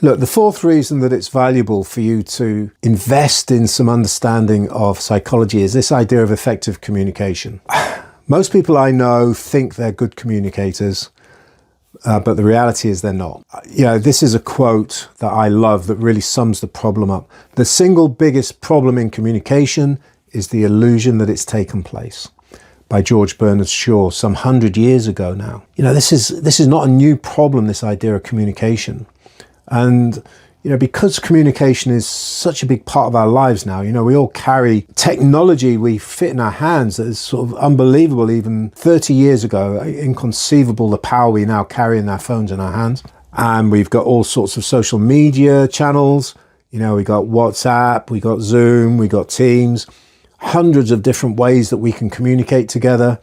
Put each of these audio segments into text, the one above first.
Look, the fourth reason that it's valuable for you to invest in some understanding of psychology is this idea of effective communication. Most people I know think they're good communicators, but the reality is they're not. This is a quote that I love that really sums the problem up. The single biggest problem in communication is the illusion that it's taken place. By George Bernard Shaw, some 100 years ago now. This is not a new problem, this idea of communication. And, because communication is such a big part of our lives now, we all carry technology we fit in our hands that is sort of unbelievable. Even 30 years ago, inconceivable the power we now carry in our phones in our hands. And we've got all sorts of social media channels. We got WhatsApp, we got Zoom, we got Teams, hundreds of different ways that we can communicate together.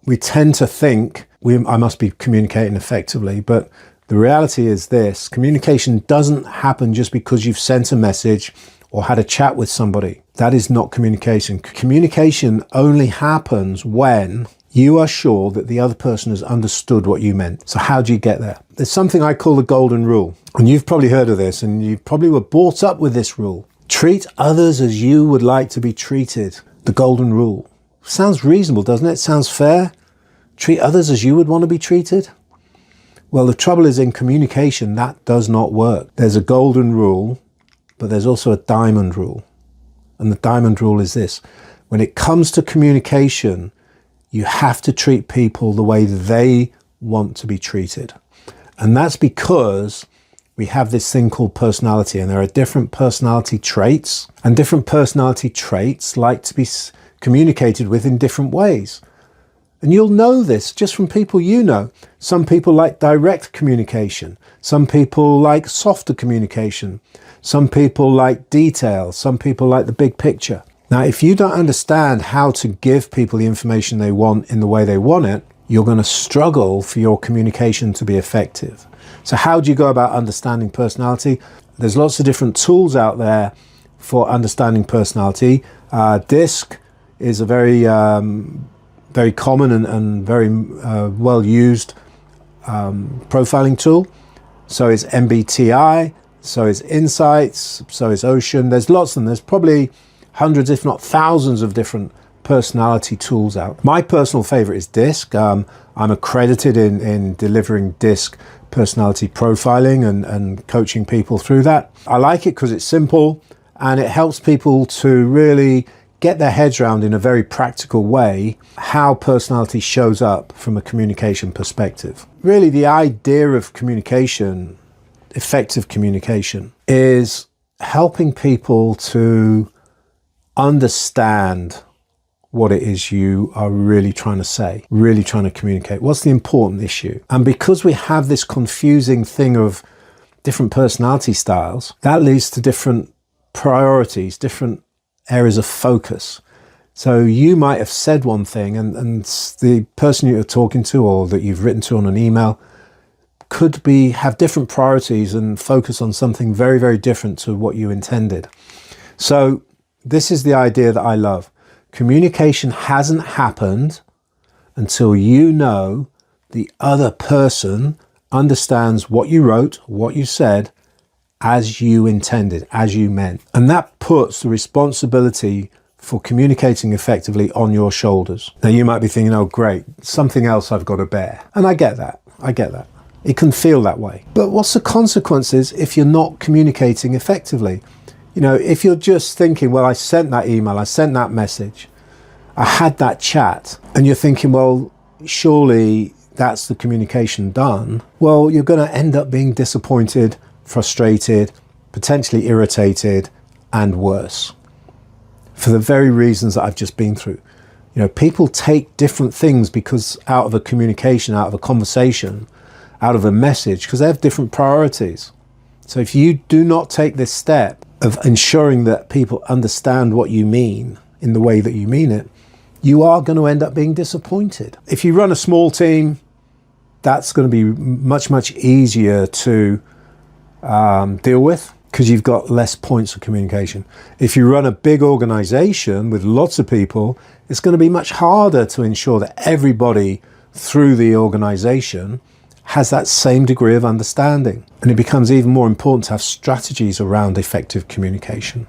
We tend to think I must be communicating effectively, but the reality is this: communication doesn't happen just because you've sent a message or had a chat with somebody. That is not communication. Communication only happens when you are sure that the other person has understood what you meant. So how do you get there? There's something I call the golden rule. And you've probably heard of this, and you probably were brought up with this rule. Treat others as you would like to be treated. The golden rule. Sounds reasonable, doesn't it? It sounds fair. Treat others as you would want to be treated. Well, the trouble is in communication, that does not work. There's a golden rule, but there's also a diamond rule. And the diamond rule is this: when it comes to communication, you have to treat people the way they want to be treated. And that's because we have this thing called personality, and there are different personality traits, and different personality traits like to be communicated with in different ways. And you'll know this just from people you know. Some people like direct communication. Some people like softer communication. Some people like detail. Some people like the big picture. Now, if you don't understand how to give people the information they want in the way they want it, you're going to struggle for your communication to be effective. So how do you go about understanding personality? There's lots of different tools out there for understanding personality. DISC is a very common and very well-used profiling tool. So is MBTI, so is Insights, so is Ocean. There's lots of them. There's probably hundreds, if not thousands, of different personality tools out. My personal favorite is DISC. I'm accredited in delivering DISC personality profiling and coaching people through that. I like it because it's simple and it helps people to really get their heads around in a very practical way how personality shows up from a communication perspective. Really, the idea of communication, effective communication, is helping people to understand what it is you are really trying to say, really trying to communicate. What's the important issue? And because we have this confusing thing of different personality styles, that leads to different priorities, different areas of focus. So you might have said one thing and the person you're talking to or that you've written to on an email could have different priorities and focus on something very, very different to what you intended. So this is the idea that I love. Communication hasn't happened until you know the other person understands what you wrote, what you said, as you intended, as you meant. And that puts the responsibility for communicating effectively on your shoulders. Now you might be thinking, oh great, something else I've got to bear. And I get that. It can feel that way. But what's the consequences if you're not communicating effectively? If you're just thinking, well, I sent that email, I sent that message, I had that chat, and you're thinking, well, surely that's the communication done. Well, you're going to end up being disappointed, frustrated, potentially irritated, and worse. For the very reasons that I've just been through. People take different things because out of a communication, out of a conversation, out of a message, because they have different priorities. So if you do not take this step of ensuring that people understand what you mean in the way that you mean it, you are going to end up being disappointed. If you run a small team, that's going to be much, much easier to deal with because you've got less points of communication. If you run a big organization with lots of people, it's going to be much harder to ensure that everybody through the organization has that same degree of understanding. And it becomes even more important to have strategies around effective communication.